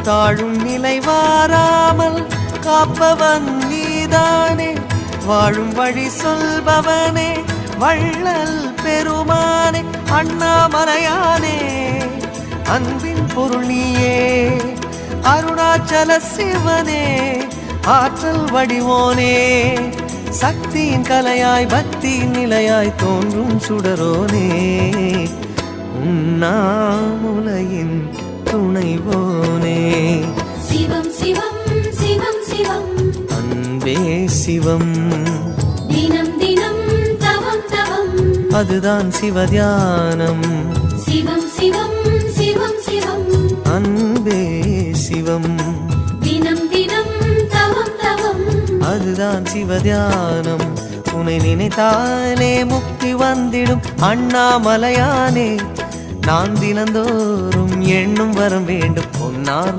தாழும் நிலை வாராமல் காப்பவன் நீதானே. வாழும் வழி சொல்பவனே வள்ளல் பெருமானே. அண்ணாமலையானே அன்பின் பொருள் நீயே. அருணாச்சல சிவனே ஆற்றல் வடிவோனே. சக்தியின் கலையாய் பக்தியின் நிலையாய் தோன்றும் சுடரோனே. உண்ணாமுலையின் துணைவோனே. சிவம் சிவம் சிவம் சிவம் அன்பே சிவம். தினம் தினம் தவம் தவம் அதுதான் சிவதியானம். சிவம் சிவம் சிவம் சிவம் அன்பே சிவம். தினம் தினம் தவம் தவம் அதுதான் சிவதியானம். உன்னை நினைத்தாலே முக்தி வந்திடும் அண்ணாமலையானே. நான் தினந்தோறும் எண்ணும் வரம் வேண்டும் பொன்னார்